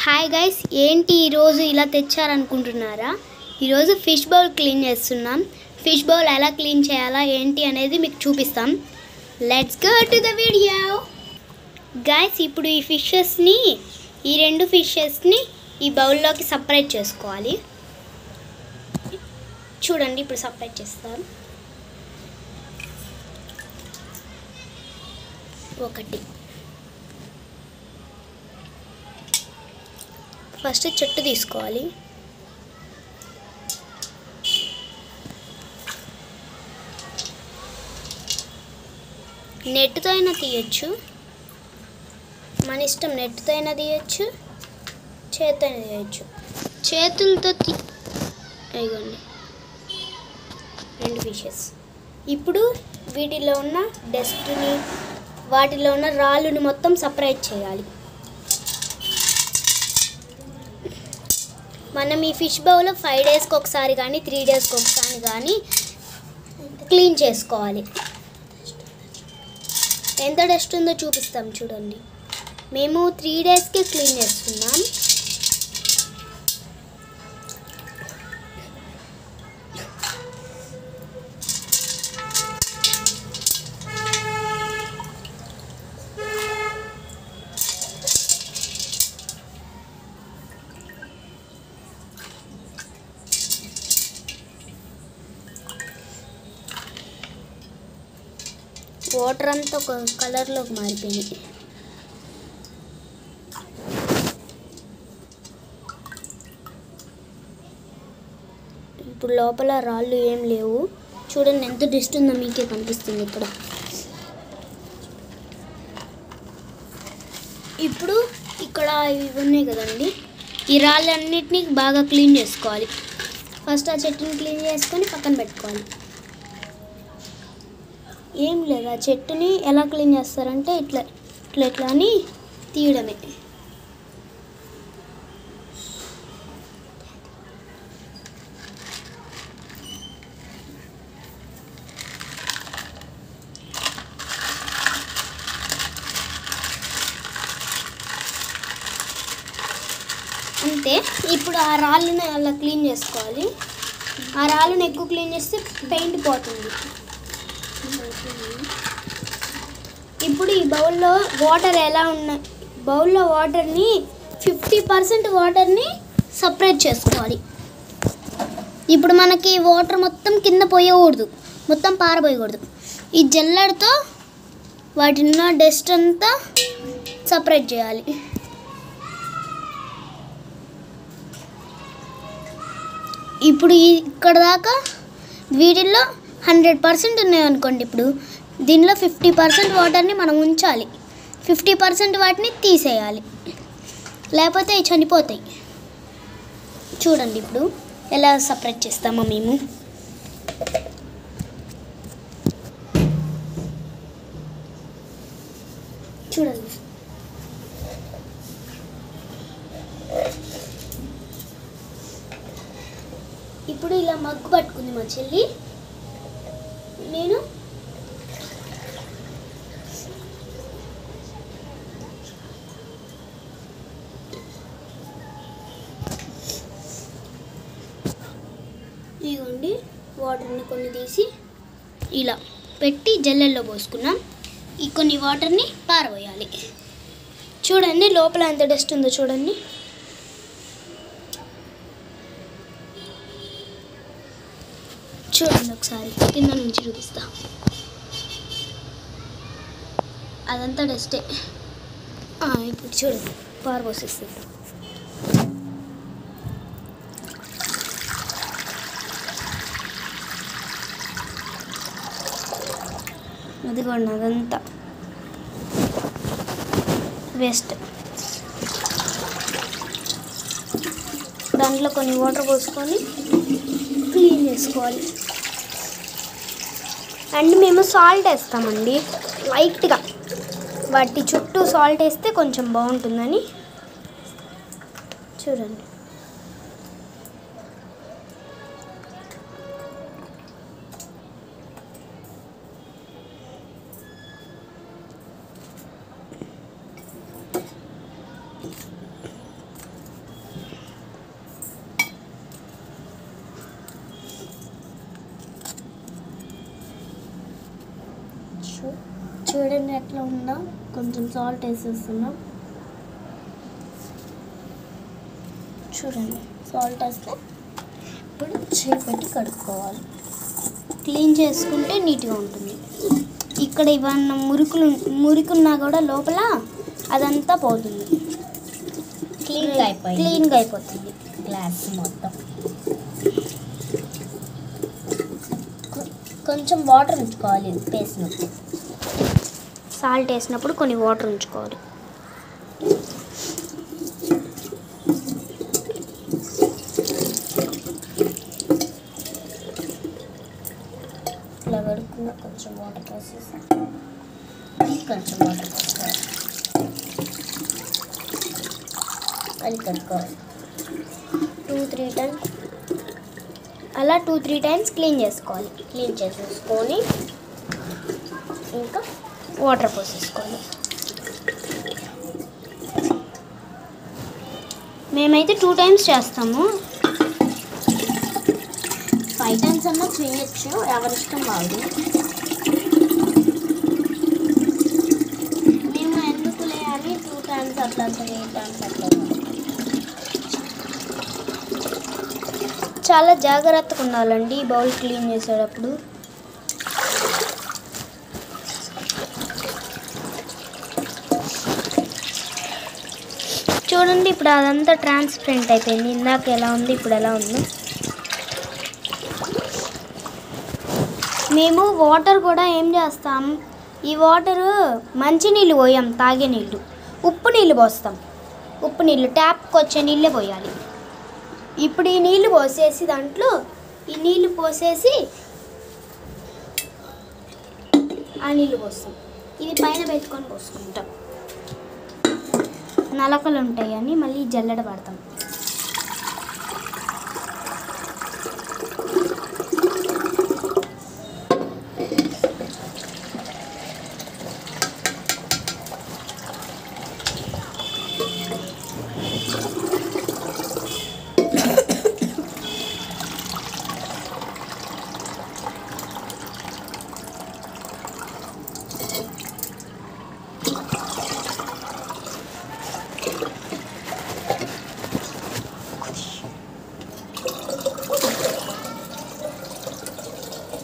Hi guys, ఏంటి ఈరోజు ఇలా తెచ్చారనుకుంటున్నారా? ఈరోజు ఫిష్ బౌల్ క్లీన్ చేస్తున్నాం. ఫిష్ బౌల్ ఎలా క్లీన్ చేయాలా ఏంటి అనేది మీకు చూపిస్తాం. Let's go to the video. Guys, ఇప్పుడు ఈ రెండు ఫిషెస్ని ఈ బౌల్లోకి సపరేట్ చేసుకోవాలి. చూడండి, ఇప్పుడు సపరేట్ చేస్తాం. ఒకటి ఫస్ట్ చెట్టు తీసుకోవాలి. నెట్తో అయినా తీయచ్చు, మన ఇష్టం. నెట్తో అయినా తీయచ్చు, చేతితో అయినా తీయచ్చు. చేతులతో ఇదిగోండి, రెండు ఫిషెస్. ఇప్పుడు వీటిలో ఉన్న డస్ట్ని, వాటిలో ఉన్న రాళ్ళుని మొత్తం సపరేట్ చేయాలి. మనం ఈ ఫిష్ బౌల్ 5 డేస్కి ఒకసారి కానీ 3 డేస్కి ఒకసారి కానీ క్లీన్ చేసుకోవాలి. ఎంత డస్ట్ ఉందో చూపిస్తాం చూడండి. మేము 3 డేస్కి క్లీన్ చేస్తున్నాం. వాటర్ అంతా ఒక కలర్లోకి మారిపోయింది. ఇప్పుడు లోపల రాళ్ళు ఏం లేవు. చూడండి ఎంత డస్ట్ ఉందో మీకే కనిపిస్తుంది ఇక్కడ. ఇప్పుడు ఇక్కడ ఇవి ఉన్నాయి కదండి, ఈ రాళ్ళన్నిటినీ బాగా క్లీన్ చేసుకోవాలి. ఫస్ట్ ఆ చెట్టుని క్లీన్ చేసుకొని పక్కన పెట్టుకోవాలి. ఏం లేదు, ఆ చెట్టుని ఎలా క్లీన్ చేస్తారంటే ఇట్లా ఇట్లా ఇట్లా అని తీయడమే. అంతే. ఇప్పుడు ఆ రాళ్ళని అలా క్లీన్ చేసుకోవాలి. ఆ రాళ్ళని ఎక్కువ క్లీన్ చేస్తే పెయింట్ పోతుంది. ఇప్పుడు ఈ బౌల్లో వాటర్ ఎలా ఉన్నాయి, బౌల్లో వాటర్ని 50% వాటర్ని సపరేట్ చేసుకోవాలి. ఇప్పుడు మనకి వాటర్ మొత్తం కింద పోయకూడదు, మొత్తం పారబోయకూడదు. ఈ జల్లెడతో వాటిన్న డస్ట్ అంతా సపరేట్ చేయాలి. ఇప్పుడు ఇక్కడ దాకా వీటిల్లో 100% ఉన్నాయనుకోండి. ఇప్పుడు దీనిలో 50% వాటర్ని మనం ఉంచాలి, 50% వాటిని తీసేయాలి, లేకపోతే అవి చనిపోతాయి. చూడండి ఇప్పుడు ఎలా సపరేట్ చేస్తామో మేము. చూడండి, ఇప్పుడు ఇలా మగ్గు పట్టుకుంది మా చెల్లి. నేను ఇదిగోండి, వాటర్ని కొన్ని తీసి ఇలా పెట్టి జల్లెల్లో పోసుకున్నాం. ఈ కొన్ని వాటర్ని పారబోయాలి. చూడండి లోపల ఎంత డస్ట్ ఉందో చూడండి. చూడండి ఒకసారి కింద నుంచి చూపిస్తా. అదంతా డస్టే. ఇప్పుడు చూడండి పారబోసేస్తుంది. అదిగోండి, అదంతా వేస్ట్. దాంట్లో కొన్ని వాటర్ పోసుకొని క్లీన్ చేసుకోవాలి. అండ్ మేము సాల్ట్ వేస్తామండి లైట్గా, వాటి చుట్టూ సాల్ట్ వేస్తే కొంచెం బాగుంటుందని. చూడండి, చూడండి ఎట్లా ఉందో. కొంచెం సాల్ట్ వేసేస్తున్నాం. చూడండి సాల్ట్ వేస్తే ఇప్పుడు చేపెట్టి కడుక్కోవాలి. క్లీన్ చేసుకుంటే నీట్గా ఉంటుంది. ఇక్కడ ఇవన్న మురికున్నా కూడా లోపల అదంతా పోతుంది, క్లీన్గా అయిపోతుంది గ్లాస్ మొత్తం. కొంచెం వాటర్ ఉంచుకోవాలి వేసినప్పుడు. సాల్ట్ వేసినప్పుడు కొన్ని వాటర్ ఉంచుకోవాలి. ఇట్లా వరకు కొంచెం వాటర్ పోసేసి కొంచెం వాటర్ పోసుకోవాలి. అది కట్టుకోవాలి 2-3 టైమ్స్. అలా 2-3 టైమ్స్ క్లీన్ చేసుకోవాలి. క్లీన్ చేసేసుకొని ఇంకా వాటర్ పోసేసుకోవాలి. మేమైతే 2 టైమ్స్ చేస్తాము. 5 టైమ్స్ అన్నా చేయొచ్చు, ఎవరిష్టం వాళ్ళు. మేము ఎందుకులే అని 2 టైమ్స్ అట్లా 3 టైమ్స్ అట్లా. చాలా జాగ్రత్తగా ఉండాలండి బౌల్ క్లీన్ చేసేటప్పుడు. చూడండి ఇప్పుడు అదంతా ట్రాన్స్పరెంట్ అయిపోయింది. ఇందాక ఎలా ఉంది, ఇప్పుడు ఎలా ఉంది. మేము వాటర్ కూడా ఏం చేస్తాం, ఈ వాటరు మంచినీళ్ళు పోయాం, తాగే నీళ్ళు. ఉప్పు నీళ్ళు పోస్తాం. ఉప్పు నీళ్ళు ట్యాప్కి వచ్చే నీళ్ళే పోయాలి. ఇప్పుడు ఈ నీళ్ళు పోసేసి దాంట్లో ఈ నీళ్ళు పోసేసి ఆ నీళ్ళు పోస్తాం. ఇది పైన పెట్టుకొని పోసుకుంటాం. నలకలు ఉంటాయని మళ్ళీ జల్లెడ పడతాం.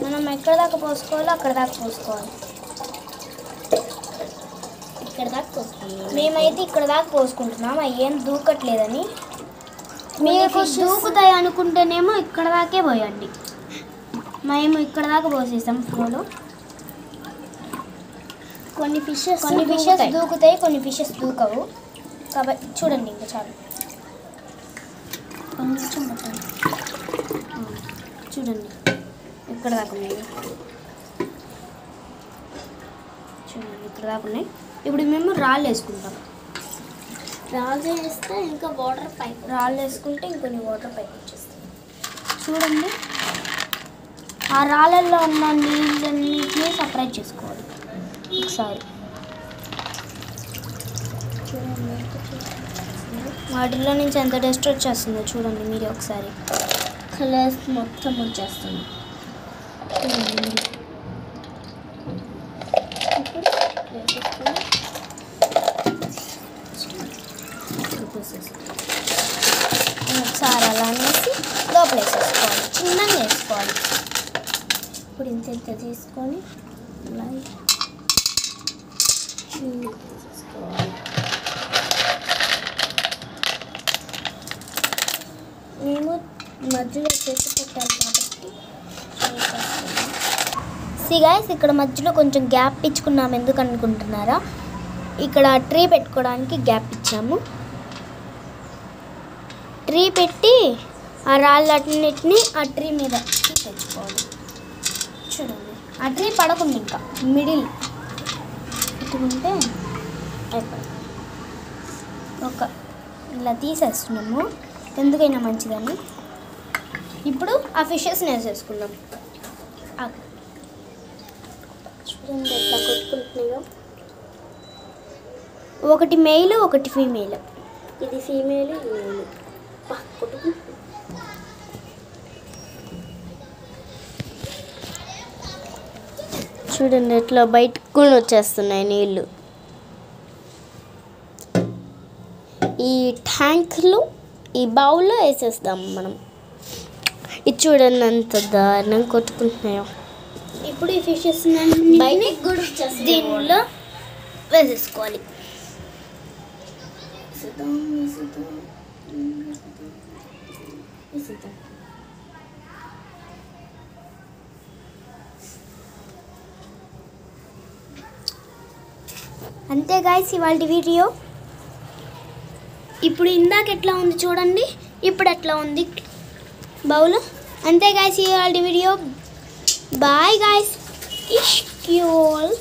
మనం ఎక్కడ దాకా పోసుకోవాలో అక్కడ దాకా పోసుకోవాలి. ఇక్కడ దాకా పోసుకోవాలి. మేమైతే ఇక్కడ దాకా పోసుకుంటున్నాం. అవి ఏం దూకట్లేదని. మీకు దూకుతాయి అనుకుంటేనేమో ఇక్కడ దాకే పోయండి. మేము ఇక్కడ దాకా పోసేసాం ఫ్లోలో. కొన్ని ఫిషెస్ దూకుతాయి, కొన్ని ఫిషెస్ దూకవు. కాబట్టి చూడండి ఇంకా చాలు. కొంచెం చూడండి ఇక్కడ దాకా ఉన్నాయి. చూడండి ఇక్కడ దాకా ఉన్నాయి. ఇప్పుడు మేము రాళ్ళు వేసుకుంటాం. రాళ్ళు వేస్తే ఇంకా వాటర్ పైప్, రాళ్ళు వేసుకుంటే ఇంకొన్ని వాటర్ పైకి వచ్చేస్తాయి. చూడండి ఆ రాళ్ళల్లో ఉన్న నీళ్ళన్నింటినీ సపరేట్ చేసుకోవాలి ఒకసారి. చూడండి వాటిల్లో నుంచి ఎంత డస్ట్ వచ్చేస్తుందో చూడండి మీరు ఒకసారి. కలర్స్ మొత్తం వచ్చేస్తుంది. ఒకసారి అలా అనేసి లోపల వేసేసుకోవాలి, చిన్నగా వేసుకోవాలి. ఇప్పుడు ఇంత ఇంత తీసుకొని మేము మధ్యలో చేసి పెట్టాలి కాబట్టి గైస్ ఇక్కడ మధ్యలో కొంచెం గ్యాప్ ఇచ్చుకున్నాము. ఎందుకు అనుకుంటున్నారా, ఇక్కడ ట్రీ పెట్టుకోవడానికి గ్యాప్ ఇచ్చాము. ట్రీ పెట్టి ఆ రాళ్ళన్నిటిని ఆ ట్రీ మీద తెచ్చుకోవాలి. చూడండి ఆ ట్రీ పడకుండా ఇంకా మిడిల్ పెట్టుకుంటే అయిపోయింది. ఇలా తీసేస్తున్నాము ఎందుకైనా మంచిదని. ఇప్పుడు ఆ ఫిషెస్ని వేసేసుకున్నాం. చూడండి ఎట్లా కొట్టుకుంటున్నాయో. ఒకటి మెయిల్, ఒకటి ఫీమేల్. ఇది ఫీమేల్, ఇది మేల్. కొట్టుకు చూడండి ఎట్లా బయటకు కూడా వచ్చేస్తున్నాయి నీళ్ళు. ఈ ట్యాంక్లో ఈ బౌల్లో వేసేస్తాం మనం. ఇది చూడండి అంత దారుణంగా కొట్టుకుంటున్నాయో. ఇప్పుడు ఈ ఫిషెస్ బయటికి కూడా వచ్చేస్తాయి. దీనిలో వేసేసుకోవాలి. అంతే గాయ్స్ ఇవాళ వీడియో. ఇప్పుడు ఇందాక ఎట్లా ఉంది చూడండి, ఇప్పుడు ఎట్లా ఉంది బౌల్. అంతే గాయ్స్ ఇవాళ వీడియో. Bye guys. ఇష్క్యూల్.